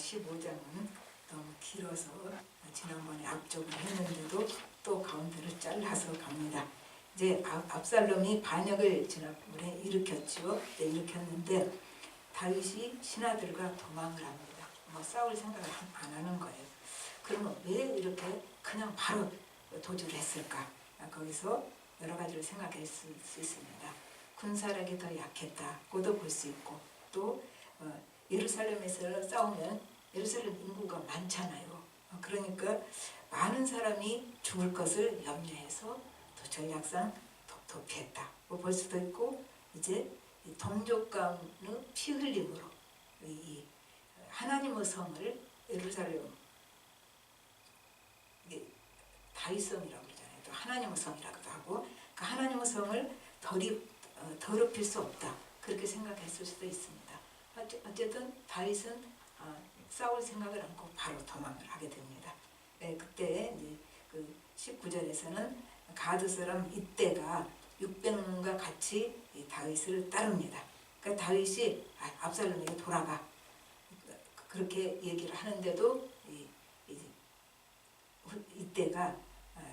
15장은 너무 길어서 지난번에 앞쪽을 했는데도 또 가운데를 잘라서 갑니다. 이제 압살롬이 반역을 지난번에 일으켰죠. 일으켰는데 다윗이 신하들과 도망을 합니다. 뭐 싸울 생각을 안 하는 거예요. 그러면 왜 이렇게 그냥 바로 도주를 했을까? 거기서 여러 가지를 생각할 수 있습니다. 군사력이 더 약했다고도 볼 수 있고, 또 예루살렘에서 싸우면 예루살렘 인구가 많잖아요. 그러니까 많은 사람이 죽을 것을 염려해서 또 전략상 도피했다. 볼 수도 있고, 이제 동족 간의 피 흘림으로 이 하나님의 성을 예루살렘 다윗성이라고 그러잖아요. 또 하나님의 성이라고도 하고, 그 하나님의 성을 더럽힐 수 없다. 그렇게 생각했을 수도 있습니다. 어쨌든 다윗은 싸울 생각을 않고 바로 도망을 하게 됩니다. 그때 이제 그 19절에서는 가드 사람 이때가 600명과 같이 다윗을 따릅니다. 그러니까 다윗이 압살롬에게 돌아가 그렇게 얘기를 하는데도 이때가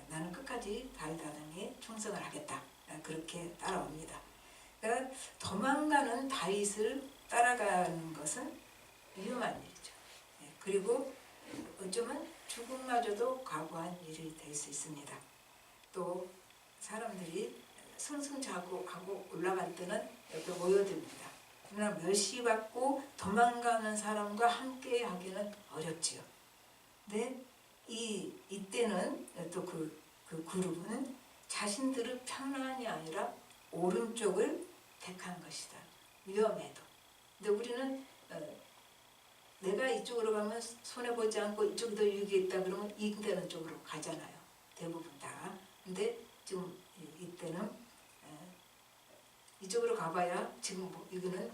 나는 끝까지 다윗 아당에 충성을 하겠다. 그렇게 따라옵니다. 그러니까 도망가는 다윗을 따라가는 것은 위험한 일이죠. 그리고 어쩌면 죽음마저도 각오한 일이 될 수 있습니다. 또 사람들이 승승장구하고 올라갈 때는 옆에 모여듭니다. 그러나 멸시받고 도망가는 사람과 함께 하기는 어렵지요. 근데 이때는 또 그 그룹은 자신들의 편안이 아니라 오른쪽을 택한 것이다. 위험해도. 근데 우리는 내가 이쪽으로 가면 손해보지 않고 이쪽이 더 유익이 있다 그러면 이기되는 쪽으로 가잖아요. 대부분 다. 근데 지금 이때는 이쪽으로 가봐야 지금 이거는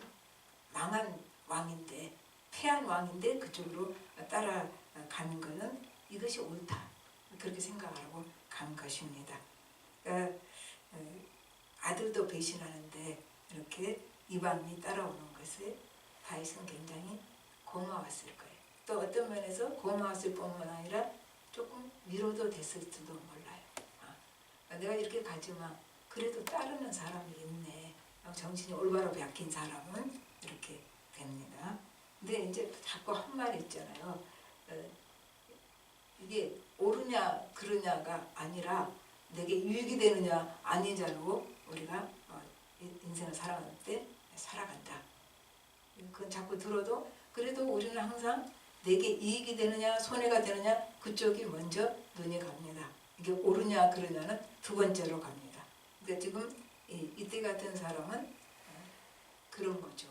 망한 왕인데, 패한 왕인데 그쪽으로 따라가는 것은 이것이 옳다. 그렇게 생각하고 간 것입니다. 그러니까 아들도 배신하는데 이렇게 이방인이 따라오는 것에 다윗은 굉장히 고마웠을 거예요. 또 어떤 면에서 고마웠을 뿐만 아니라 조금 위로도 됐을지도 몰라요. 내가 이렇게 가지만 그래도 따르는 사람이 있네. 정신이 올바로 박힌 사람은 이렇게 됩니다. 근데 이제 자꾸 한 말이 있잖아요. 이게 옳으냐 그르냐가 아니라 내게 유익이 되느냐 아니냐로 우리가 인생을 살아갈 때 살아간다. 그건 자꾸 들어도 그래도 우리는 항상 내게 이익이 되느냐 손해가 되느냐 그쪽이 먼저 눈이 갑니다. 이게 옳으냐 그르냐는 두 번째로 갑니다. 그러니까 지금 이때 같은 사람은 그런 거죠.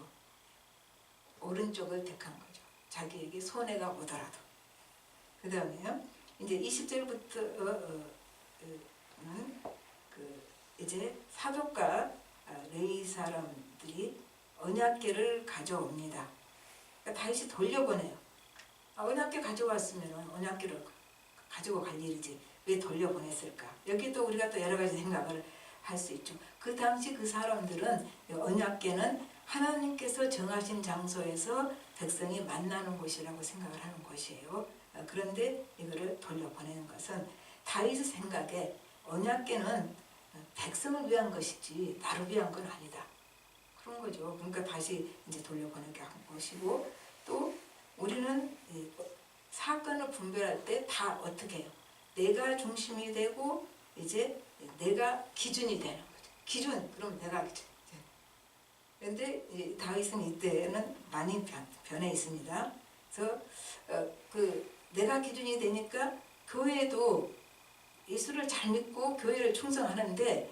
오른쪽을 택한 거죠. 자기에게 손해가 오더라도. 그 다음에 이제 20절부터 이제 사독과 레위 사람들이 언약궤를 가져옵니다. 그러니까 다윗이 돌려보내요. 언약궤 가져왔으면 언약궤를 가지고 갈 일이지 왜 돌려보냈을까? 여기도 우리가 또 여러 가지 생각을 할 수 있죠. 그 당시 그 사람들은 언약궤는 하나님께서 정하신 장소에서 백성이 만나는 곳이라고 생각을 하는 곳이에요. 그런데 이거를 돌려보내는 것은 다윗의 생각에 언약궤는 백성을 위한 것이지 나를 위한 건 아니다. 그런 거죠. 그러니까 다시 이제 돌려보내게 한 것이고, 또 우리는 사건을 분별할 때 다 어떻게 해요? 내가 중심이 되고 이제 내가 기준이 되는 거죠. 기준, 그럼 내가 기준. 그런데 다윗은 이때는 많이 변해 있습니다. 그래서 내가 기준이 되니까 교회도 예수를 잘 믿고 교회를 충성하는데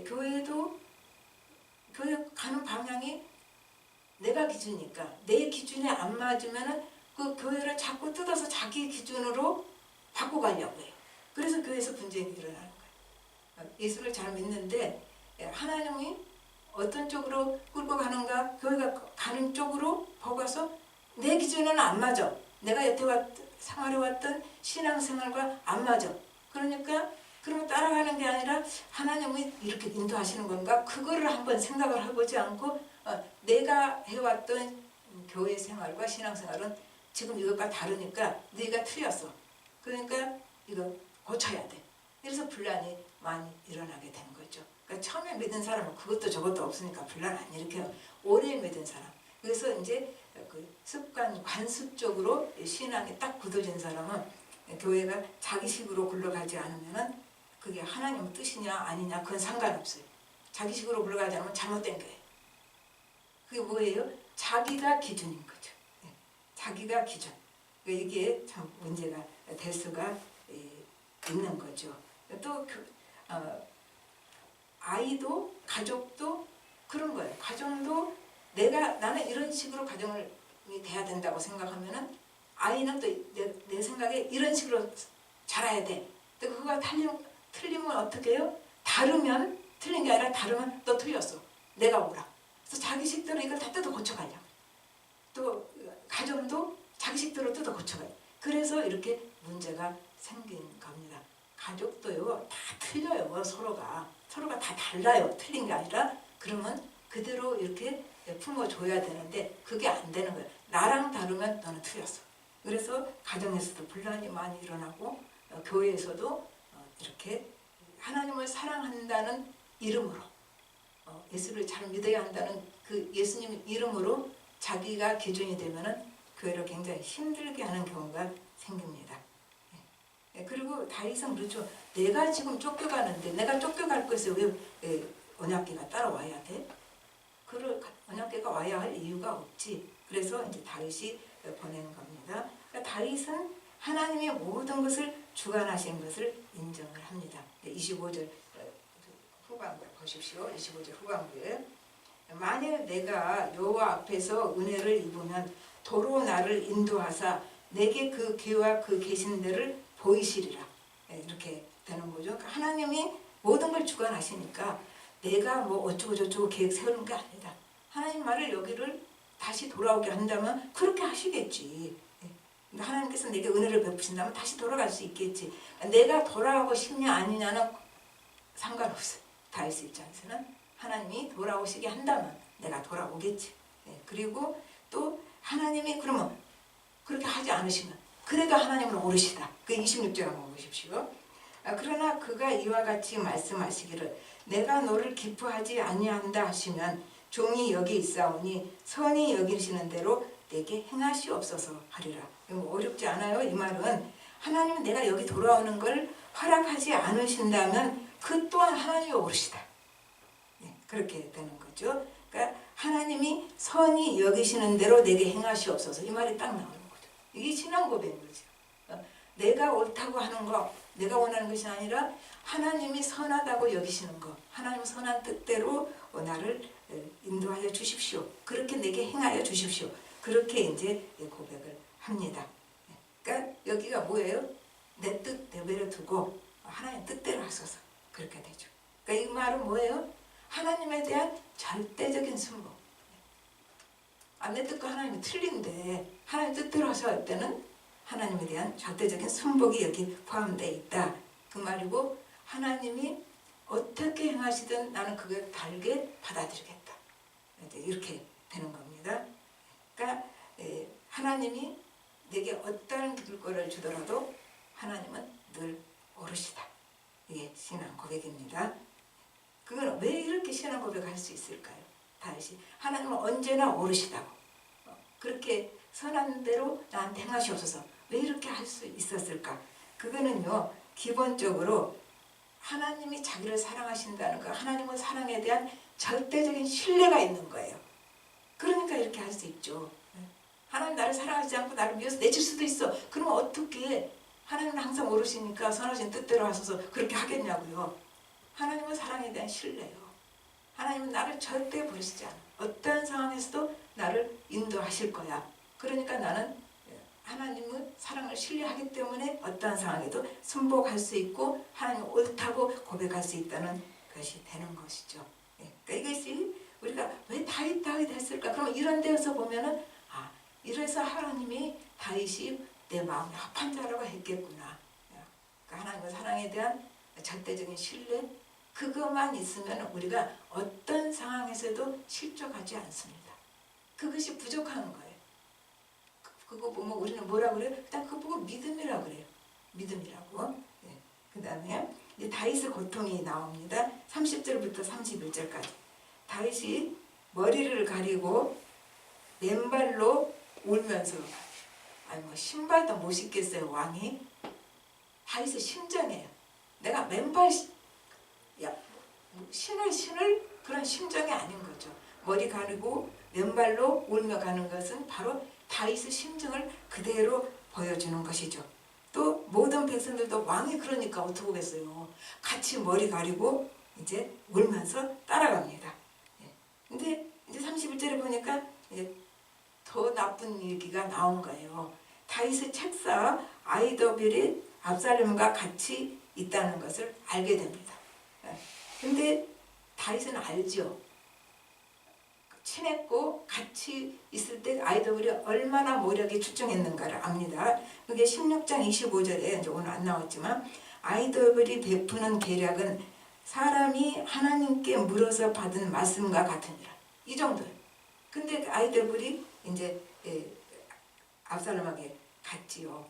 교회도 교회 가는 방향이 내가 기준이니까 내 기준에 안 맞으면은 그 교회를 자꾸 뜯어서 자기 기준으로 바꿔가려고 해요. 그래서 교회에서 분쟁이 일어나는 거예요. 예수를 잘 믿는데 하나님이 어떤 쪽으로 끌고 가는가, 교회가 가는 쪽으로 보고서 내 기준에는 안 맞아. 내가 여태껏 생활해왔던 신앙생활과 안 맞아. 그러니까 그러면 따라가는 게 아니라 하나님이 이렇게 인도하시는 건가? 그거를 한번 생각을 해보지 않고 내가 해왔던 교회 생활과 신앙생활은 지금 이것과 다르니까 네가 틀렸어. 그러니까 이거 고쳐야 돼. 그래서 분란이 많이 일어나게 된 거죠. 그러니까 처음에 믿은 사람은 그것도 저것도 없으니까 분란 안 일으켜요. 오래 믿은 사람. 그래서 이제 그 습관, 관습적으로 신앙이 딱 굳어진 사람은 교회가 자기식으로 굴러가지 않으면은 그게 하나님 뜻이냐 아니냐 그건 상관없어요. 자기식으로 굴러가지 않으면 잘못된 거예요. 그게 뭐예요? 자기가 기준인 거죠. 자기가 기준. 이게 참 문제가 될 수가 있는 거죠. 또 아이도 가족도 그런 거예요. 가정도 나는 이런 식으로 가정이 돼야 된다고 생각하면은 아이는 또 내 생각에 이런 식으로 자라야 돼. 근데 그거가 틀리면 어떻게 해요? 다르면 틀린 게 아니라 다르면 너 틀렸어. 내가 오라. 그래서 자기식대로 이걸 다 뜯어 고쳐가려. 또 가정도 자기식대로 뜯어 고쳐가려. 그래서 이렇게 문제가 생긴 겁니다. 가족도요 다 틀려요. 서로가 다 달라요. 틀린 게 아니라 그러면 그대로 이렇게 품어줘야 되는데 그게 안 되는 거예요. 나랑 다르면 너는 틀렸어. 그래서 가정에서도 분란이 많이 일어나고 교회에서도 이렇게 하나님을 사랑한다는 이름으로 예수를 잘 믿어야 한다는 그 예수님 이름으로 자기가 기준이 되면은 교회를 굉장히 힘들게 하는 경우가 생깁니다. 그리고 다윗은 그렇죠. 내가 지금 쫓겨가는데 내가 쫓겨갈 것에 왜 언약궤가 따라와야 돼? 언약궤가 와야 할 이유가 없지. 그래서 이제 다윗이 보낸 겁니다. 그러니까 다윗은 하나님의 모든 것을 주관하신 것을 인정을 합니다. 25절 후반부 보십시오. 25절 후반부에 만일 내가 여호와 앞에서 은혜를 입으면 도로 나를 인도하사 내게 그 귀와 그 계신 데를 보이시리라. 이렇게 되는 거죠. 그러니까 하나님이 모든 걸 주관하시니까 내가 뭐 어쩌고 저쩌고 계획 세우는 게 아니다. 하나님 말을 여기를 다시 돌아오게 한다면 그렇게 하시겠지. 하나님께서 내게 은혜를 베푸신다면 다시 돌아갈 수 있겠지. 내가 돌아가고 싶냐 아니냐는 상관없어요. 다윗 입장에서는 하나님이 돌아오시게 한다면 내가 돌아오겠지. 그리고 또 하나님이 그러면 그렇게 하지 않으시면 그래도 하나님은 오르시다. 그 26절 한번 보십시오. 그러나 그가 이와 같이 말씀하시기를 내가 너를 기뻐하지 아니한다 하시면 종이 여기 있사오니 선히 여기시는 대로 내게 행하시옵소서 하리라. 어렵지 않아요. 이 말은 하나님은 내가 여기 돌아오는 걸 허락하지 않으신다면 그 또한 하나님이 오르시다. 그렇게 되는 거죠. 그러니까 하나님이 선히 여기시는 대로 내게 행하시옵소서. 이 말이 딱 나오는 거죠. 이게 신앙 고백인 거죠. 내가 옳다고 하는 거, 내가 원하는 것이 아니라 하나님이 선하다고 여기시는 거, 하나님 선한 뜻대로 나를 인도하여 주십시오. 그렇게 내게 행하여 주십시오. 그렇게 이제 고백을 합니다. 그러니까 여기가 뭐예요? 내 뜻 내버려 두고 하나님 뜻대로 하소서. 그렇게 되죠. 그러니까 이 말은 뭐예요? 하나님에 대한 절대적인 순복. 내 뜻과 하나님이 틀린데 하나님 뜻대로 하셔야 할 때는 하나님에 대한 절대적인 순복이 여기 포함되어 있다. 그 말이고 하나님이 어떻게 행하시든 나는 그걸 달게 받아들이겠다. 이렇게 되는 겁니다. 그러니까 하나님이 내게 어떤 길거리를 주더라도 하나님은 늘 오르시다. 이게 신앙 고백입니다. 그건 왜 이렇게 신앙 고백할 수 있을까요? 다시 하나님은 언제나 오르시다고 그렇게 선한 대로 나한테 행하시옵소서. 왜 이렇게 할 수 있었을까? 그거는요 기본적으로 하나님이 자기를 사랑하신다는 거, 하나님의 사랑에 대한 절대적인 신뢰가 있는 거예요. 그러니까 이렇게 할 수 있죠. 하나님 나를 사랑하지 않고 나를 미워서 내칠 수도 있어. 그러면 어떻게 하나님은 항상 오르시니까 선하신 뜻대로 하셔서 그렇게 하겠냐고요. 하나님은 사랑에 대한 신뢰요. 하나님은 나를 절대 버리시지 않아. 어떠한 상황에서도 나를 인도하실 거야. 그러니까 나는 하나님의 사랑을 신뢰하기 때문에 어떠한 상황에도 순복할 수 있고 하나님 옳다고 고백할 수 있다는 것이 되는 것이죠. 그러니까 이것이 우리가 왜 다윗 했을까? 그럼 이런 데서 보면은 이래서 하나님이 다윗이 내 마음에 합한 자라고 했겠구나. 그러니까 하나님의 사랑에 대한 절대적인 신뢰 그것만 있으면 우리가 어떤 상황에서도 실족하지 않습니다. 그것이 부족한 거예요. 그거 보면 우리는 뭐라 그래요? 일단 그거 보고 믿음이라고 그래요. 믿음이라고. 예. 그 다음에 다윗의 고통이 나옵니다. 30절부터 31절까지. 다윗이 머리를 가리고 맨발로 울면서, 아니 뭐 신발도 못 신겠어요 왕이. 다윗의 심정이에요. 내가 맨발 신을 그런 심정이 아닌 거죠. 머리 가리고 맨발로 울며 가는 것은 바로 다윗의 심정을 그대로 보여주는 것이죠. 또 모든 백성들도 왕이 그러니까 어떻게 하겠어요. 같이 머리 가리고 이제 울면서 따라갑니다. 근데 이제 31절에 보니까 이제 더 나쁜 얘기가 나온 거예요. 다윗의 책사 아히도벨이 압살롬과 같이 있다는 것을 알게 됩니다. 근데 다윗은 알죠. 친했고 같이 있을 때 아히도벨이 얼마나 모략에 출중했는가를 압니다. 그게 16장 25절에 이제 오늘 안 나왔지만 아히도벨이 베푸는 계략은 사람이 하나님께 물어서 받은 말씀과 같으니라. 이 정도예요. 근데 아히도벨이 이제 압살롬에게 갔지요.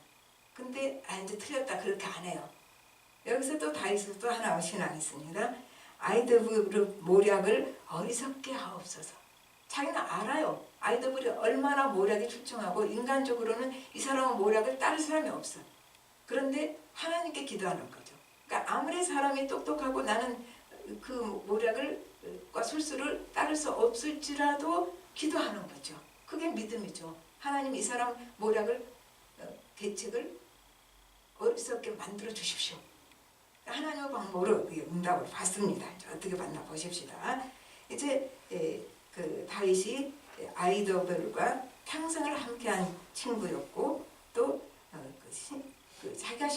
근데 이제 틀렸다 그렇게 안 해요. 여기서 또 다윗은 또 하나 신앙이 있습니다. 아히도벨의 모략을 어리석게 하옵소서. 자기는 알아요. 아히도벨이 얼마나 모략에 출중하고 인간적으로는 이 사람은 모략을 따를 사람이 없어. 그런데 하나님께 기도하는 거죠. 그러니까 아무리 사람이 똑똑하고 나는 그 모략과 술수를 따를 수 없을지라도 기도하는 거죠. 그게 믿음이죠. 하나님 이 사람 모략을 계책을 어리석게 만들어 주십시오. 하나님의 방법으로 응답을 받습니다. 어떻게 받나 보십시다. 이제 그 다윗이 아히도벨과 평생을 함께한 친구였고 또 자기가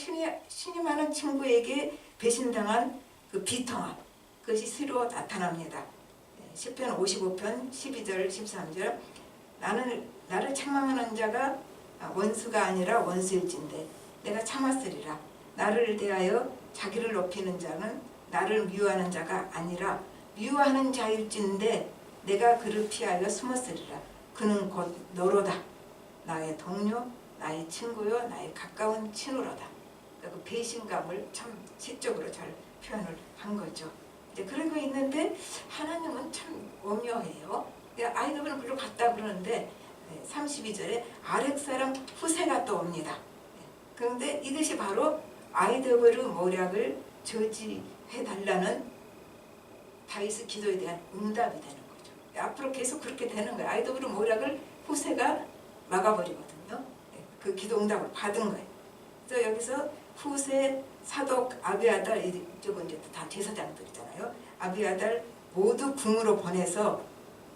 신임하는 친구에게 배신당한 그 비통함, 그것이 새로 나타납니다. 시편 55편 12절 13절 나를 책망하는 자가 원수가 아니라 원수일진데 내가 참았으리라. 나를 대하여 자기를 높이는 자는 나를 미워하는 자가 아니라 미워하는 자일진데 내가 그를 피하여 숨었으리라. 그는 곧 너로다. 나의 동료, 나의 친구요, 나의 가까운 친구로다. 그 배신감을 참 시적으로 잘 표현을 한 거죠. 이제 그러고 있는데 하나님은 참 오묘해요. 아히도벨은 글로 갔다 그러는데 32절에 아렉 사람 후세가 또 옵니다. 그런데 이것이 바로 아히도벨의 모략을 저지해달라는 다윗의 기도에 대한 응답이 되는 거죠. 앞으로 계속 그렇게 되는 거예요. 아히도벨의 모략을 후세가 막아버리거든요. 그 기도 응답을 받은 거예요. 그래서 여기서 후세, 사독, 아비아달, 이쪽은 이제 다 제사장들이잖아요. 아비아달 모두 궁으로 보내서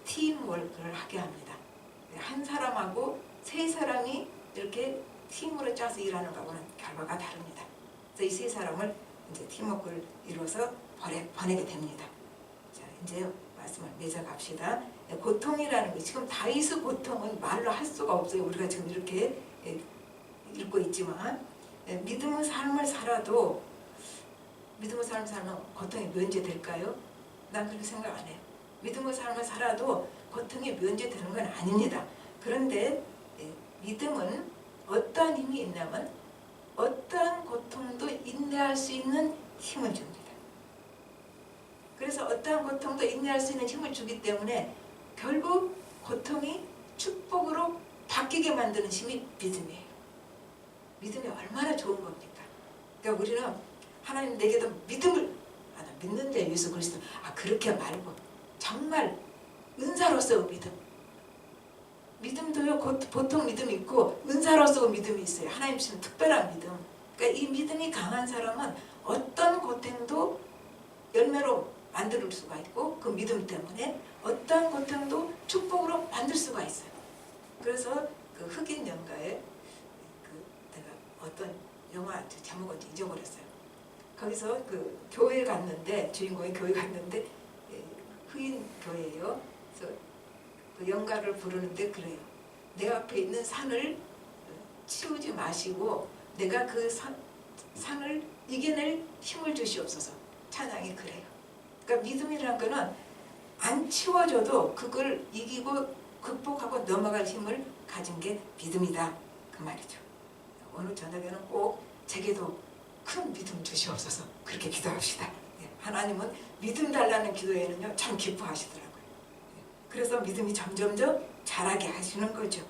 팀워크를 하게 합니다. 한 사람하고 세 사람이 이렇게 팀으로 짜서 일하는 거하고는 결과가 다릅니다. 그래서 이 세 사람을 이제 팀워크를 이뤄서 보내게 됩니다. 자, 이제 말씀을 맺어갑시다. 고통이라는 거, 지금 다윗의 고통은 말로 할 수가 없어요. 우리가 지금 이렇게 읽고 있지만 믿음의 삶을 살아도 믿음의 삶을 살면 고통이 면제될까요? 난 그렇게 생각 안 해요. 믿음의 삶을 살아도 고통이 면제되는 건 아닙니다. 그런데 믿음은 어떠한 힘이 있냐면 어떠한 고통도 인내할 수 있는 힘을 줍니다. 그래서 어떠한 고통도 인내할 수 있는 힘을 주기 때문에 결국 고통이 축복으로 바뀌게 만드는 힘이 믿음이에요. 믿음이 얼마나 좋은 겁니까? 그러니까 우리는 하나님 내게도 믿음을 나 믿는데 예수 그리스도 그렇게 말고 정말 은사로서 믿음도요 보통 믿음이 있고 은사로서 믿음이 있어요. 하나님 주신 특별한 믿음. 그러니까 이 믿음이 강한 사람은 어떤 고통도 열매로 만들 수가 있고 그 믿음 때문에 어떤 고통도 축복으로 만들 수가 있어요. 그래서 그 흑인 연가에 내가 어떤 영화 제목은 잊어버렸어요. 거기서 그 교회 갔는데 주인공이 교회 갔는데 흑인 교회예요. 그래서 그 연가를 부르는데 그래요. 내 앞에 있는 산을 치우지 마시고 내가 그 산을 이겨낼 힘을 주시옵소서. 찬양이 그래요. 그러니까 믿음이라는 거는 안 치워져도 그걸 이기고 극복하고 넘어갈 힘을 가진 게 믿음이다 그 말이죠. 오늘 저녁에는 꼭 제게도 큰 믿음 주시옵소서 그렇게 기도합시다. 하나님은 믿음 달라는 기도에는요 참 기뻐하시더라고요. 그래서 믿음이 점점점 자라게 하시는 거죠.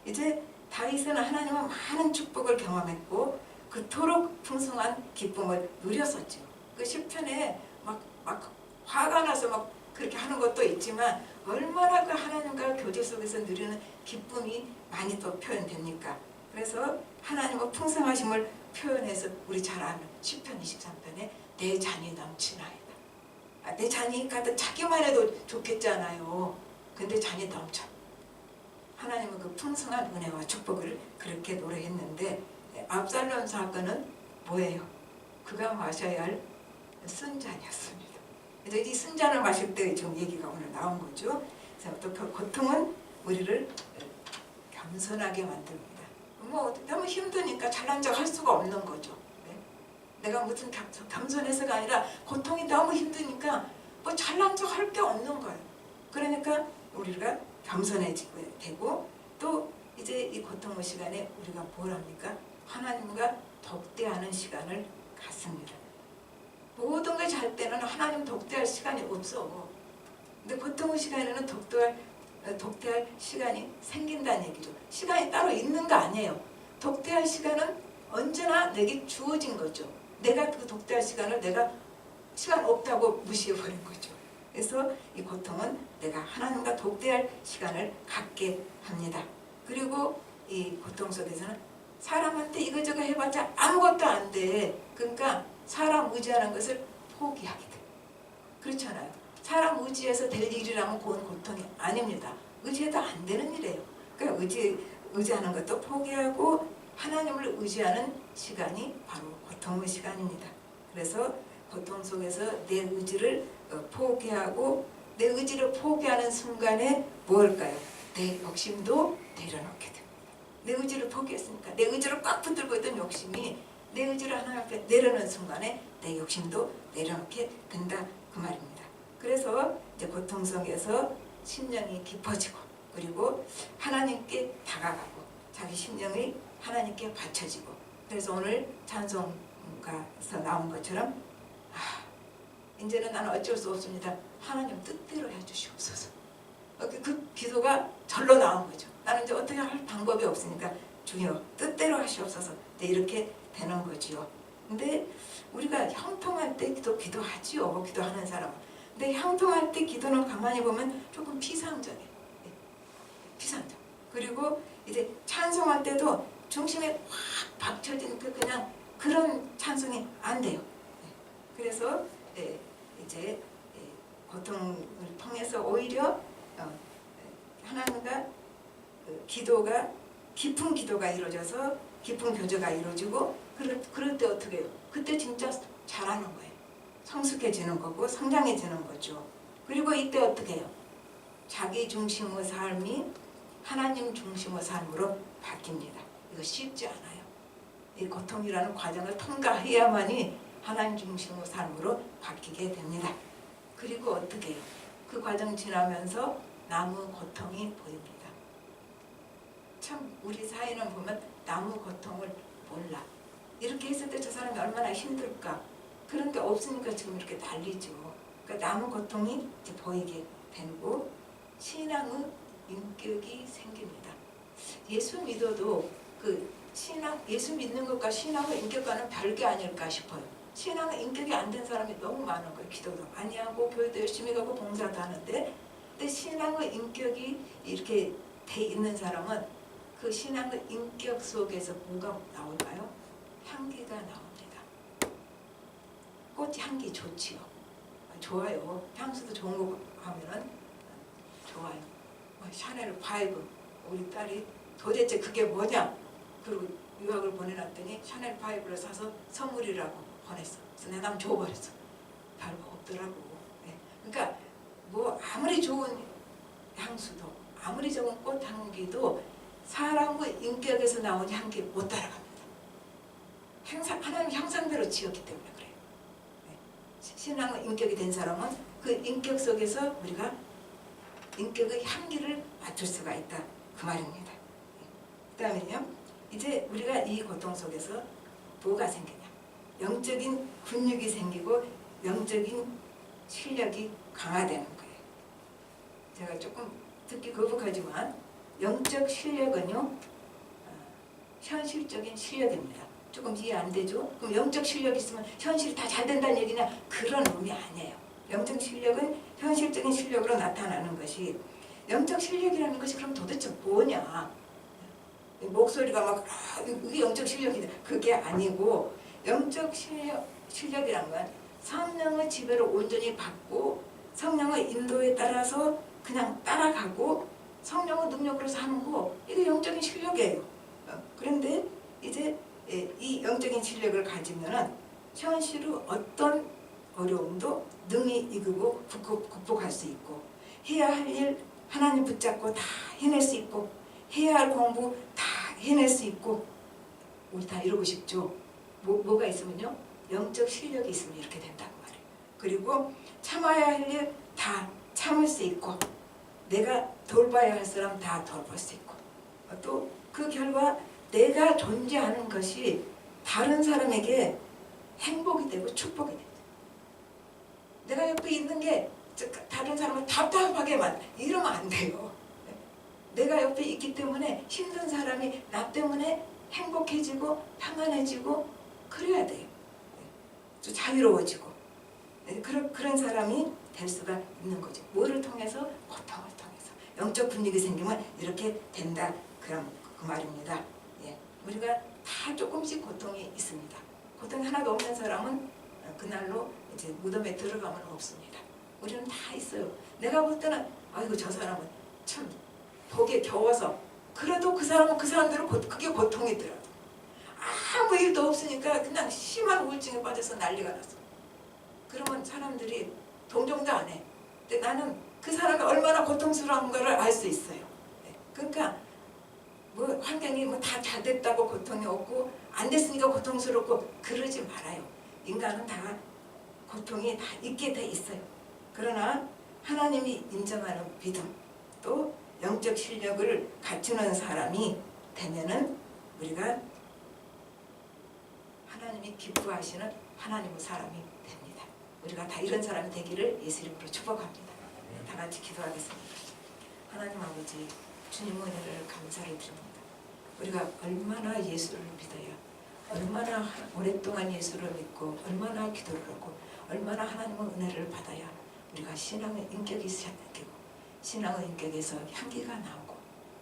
이제 다윗은 하나님은 많은 축복을 경험했고 그토록 풍성한 기쁨을 누렸었죠. 그 시편에 막 화가 나서 막 그렇게 하는 것도 있지만 얼마나 그 하나님과 교제 속에서 누리는 기쁨이 많이 또 표현됩니까? 그래서 하나님의 풍성하심을 표현해서 우리 잘 아는 시편 23편에 내 잔이 넘치나이다. 내 잔이 가득 차기만 해도 좋겠잖아요. 근데 잔이 넘쳐. 하나님은 그 풍성한 은혜와 축복을 그렇게 노래했는데 압살롬 사건은 뭐예요? 그가 마셔야 할 쓴잔이었습니다. 그래서 이 쓴잔을 마실 때 지금 얘기가 오늘 나온 거죠. 그래서 또 그 고통은 우리를 겸손하게 만듭니다. 뭐 너무 힘드니까 잘난 척 할 수가 없는 거죠. 내가 무슨 겸손해서가 아니라 고통이 너무 힘드니까 뭐 잘난 척 할 게 없는 거예요. 그러니까 우리가 겸손해지고 되고 또 이제 이 고통의 시간에 우리가 뭘 합니까? 하나님과 독대하는 시간을 갖습니다. 모든 걸 잘 때는 하나님 독대할 시간이 없어. 근데 고통의 시간에는 독대할 시간이 생긴다는 얘기죠. 시간이 따로 있는 거 아니에요. 독대할 시간은 언제나 내게 주어진 거죠. 내가 그 독대할 시간을 내가 시간 없다고 무시해버린 거죠. 그래서 이 고통은 내가 하나님과 독대할 시간을 갖게 합니다. 그리고 이 고통 속에서는 사람한테 이거저거 해봤자 아무것도 안 돼. 그러니까 사람 의지하는 것을 포기하게 돼. 그렇잖아요. 사람 의지해서 될 일이라면 그건 고통이 아닙니다. 의지해도 안 되는 일이에요. 그러니까 의지하는 것도 포기하고 하나님을 의지하는 시간이 바로 고통의 시간입니다. 그래서 고통 속에서 내 의지를 포기하고 내 의지를 포기하는 순간에 뭘까요? 내 욕심도 내려놓게 됩니다. 내 의지를 포기했으니까 내 의지를 꽉 붙들고 있던 욕심이 내 의지를 하나님 앞에 내려놓는 순간에 내 욕심도 내려놓게 된다 그 말입니다. 그래서 이제 고통 속에서 심령이 깊어지고 그리고 하나님께 다가가고 자기 심령이 하나님께 바쳐지고 그래서 오늘 찬송가에서 나온 것처럼 이제는 나는 어쩔 수 없습니다. 하나님 뜻대로 해주시옵소서. 그 기도가 절로 나온 거죠. 나는 이제 어떻게 할 방법이 없으니까 주여 뜻대로 하시옵소서. 이렇게 되는 거지요. 근데 우리가 형통할 때 기도하지요. 기도하는 사람은. 근데 형통할 때 기도는 가만히 보면 조금 피상적이에요. 피상적. 그리고 이제 찬송할 때도 중심에 확 박혀진 그냥 그런 찬송이 안 돼요. 그래서 이제 고통을 통해서 오히려 하나님과 기도가 깊은 기도가 이루어져서 깊은 교제가 이루어지고 그럴 때 어떻게 해요? 그때 진짜 잘하는 거예요. 성숙해지는 거고 성장해지는 거죠. 그리고 이때 어떻게 해요? 자기 중심의 삶이 하나님 중심의 삶으로 바뀝니다. 이거 쉽지 않아요. 이 고통이라는 과정을 통과해야만이 하나님 중심의 삶으로 바뀌게 됩니다. 그리고 어떻게 해요? 그 과정 지나면서 남은 고통이 보입니다. 참 우리 사회는 보면 남은 고통을 몰라. 이렇게 했을 때 저 사람이 얼마나 힘들까. 그런 게 없으니까 지금 이렇게 난리죠. 그러니까 남은 고통이 이제 보이게 되고 신앙의 인격이 생깁니다. 예수 믿어도 그 신앙, 예수 믿는 것과 신앙의 인격과는 별게 아닐까 싶어요. 신앙의 인격이 안 된 사람이 너무 많은 거예요. 기도도 많이 하고 교회도 열심히 가고 봉사도 하는데 근데 신앙의 인격이 이렇게 돼 있는 사람은 그 신앙의 인격 속에서 뭐가 나올까요? 향기가 나옵니다. 꽃 향기 좋지요. 좋아요. 향수도 좋은 거 하면은 좋아요. 샤넬 5 우리 딸이 도대체 그게 뭐냐? 그리고 유학을 보내놨더니 샤넬 5를 사서 선물이라고 보냈어. 그래서 내가 줘버렸어. 별거 없더라고. 네. 그러니까 뭐 아무리 좋은 향수도 아무리 좋은 꽃 향기도 사람의 인격에서 나온 향기 못 따라갑니다. 하나님 형상대로 지었기 때문에 그래요. 네. 신앙의 인격이 된 사람은 그 인격 속에서 우리가 인격의 향기를 맡을 수가 있다. 그 말입니다. 그 다음에요. 이제 우리가 이 고통 속에서 뭐가 생기냐. 영적인 근육이 생기고 영적인 실력이 강화되는 거예요. 제가 조금 듣기 거북하지만 영적 실력은요. 현실적인 실력입니다. 조금 이해 안 되죠? 그럼 영적 실력이 있으면 현실이 다 잘 된다는 얘기냐? 그런 의미 아니에요. 영적 실력은 현실적인 실력으로 나타나는 것이 영적 실력이라는 것이 그럼 도대체 뭐냐? 목소리가 막 이게 영적 실력이다. 그게 아니고 영적 실력이란 건 성령의 지배를 온전히 받고 성령의 인도에 따라서 그냥 따라가고 성령의 능력으로 사는 거 이게 영적인 실력이에요. 그런데 이제 이 영적인 실력을 가지면은 현실의 어떤 어려움도 능히 이기고 극복할 수 있고 해야 할 일 하나님 붙잡고 다 해낼 수 있고 해야 할 공부 다 해낼 수 있고 우리 다 이러고 싶죠. 뭐가 있으면요. 영적 실력이 있으면 이렇게 된다고 말해요. 그리고 참아야 할 일 다 참을 수 있고 내가 돌봐야 할 사람 다 돌볼 수 있고 또 그 결과 내가 존재하는 것이 다른 사람에게 행복이 되고 축복이 돼요. 내가 옆에 있는 게 다른 사람을 답답하게만 이러면 안 돼요. 내가 옆에 있기 때문에 힘든 사람이 나 때문에 행복해지고 평안해지고 그래야 돼요. 자유로워지고 그런 사람이 될 수가 있는 거죠. 뭐를 통해서? 고통을 통해서. 영적 분위기 생기면 이렇게 된다. 그럼 그 말입니다. 예. 우리가 다 조금씩 고통이 있습니다. 고통이 하나도 없는 사람은 그날로 이제 무덤에 들어가면 없습니다. 우리는 다 있어요. 내가 볼 때는 아이고 저 사람은 참 복에 겨워서 그래도 그 사람은 그 사람대로 그게 고통이더라도 아무 일도 없으니까 그냥 심한 우울증에 빠져서 난리가 났어. 그러면 사람들이 동정도 안 해. 근데 나는 그 사람이 얼마나 고통스러운가를 알 수 있어요. 그러니까 뭐 환경이 뭐 다 잘 됐다고 고통이 없고 안 됐으니까 고통스럽고 그러지 말아요. 인간은 다 고통이 다 있게 돼 있어요. 그러나 하나님이 인정하는 믿음 또 영적 실력을 갖추는 사람이 되면은 우리가 하나님이 기뻐하시는 하나님의 사람이 됩니다. 우리가 다 이런 사람이 되기를 예수 이름으로 축복합니다. 다 같이 기도하겠습니다. 하나님 아버지 주님의 은혜를 감사를 드립니다. 우리가 얼마나 예수를 믿어야 얼마나 오랫동안 예수를 믿고 얼마나 기도를 하고 얼마나 하나님의 은혜를 받아야 우리가 신앙의 인격이 생기고 신앙의 인격에서 향기가 나오고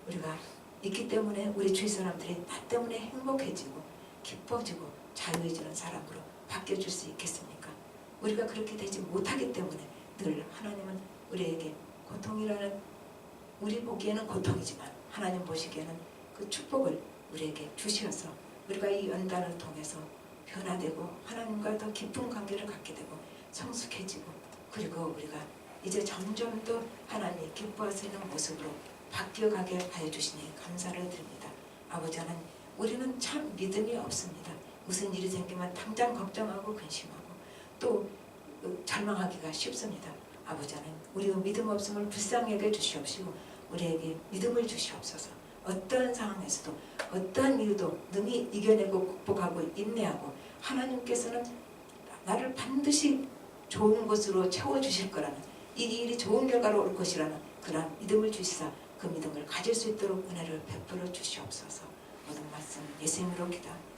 우리가 있기 때문에 우리 주위 사람들이 나 때문에 행복해지고 기뻐지고 자유해지는 사람으로 바뀌어줄 수 있겠습니까? 우리가 그렇게 되지 못하기 때문에 늘 하나님은 우리에게 고통이라는 우리 보기에는 고통이지만 하나님 보시기에는 그 축복을 우리에게 주셔서 우리가 이 연단을 통해서 변화되고 하나님과 더 깊은 관계를 갖게 되고 성숙해지고 그리고 우리가 이제 점점 더 하나님이 기뻐하시는 모습으로 바뀌어가게 하여 주시니 감사를 드립니다. 아버지 하나님 우리는 참 믿음이 없습니다. 무슨 일이 생기면 당장 걱정하고 근심하고 또 절망하기가 쉽습니다. 아버지 하나님 우리의 믿음 없음을 불쌍히 여겨 주시옵시고 우리에게 믿음을 주시옵소서. 어떠한 상황에서도 어떠한 이유도 능히 이겨내고 극복하고 인내하고 하나님께서는 나를 반드시 좋은 것으로 채워주실 거라는 이 일이 좋은 결과로 올 것이라는 그러한 믿음을 주시사 그 믿음을 가질 수 있도록 은혜를 베풀어 주시옵소서. 모든 말씀 예수님으로 기도합니다.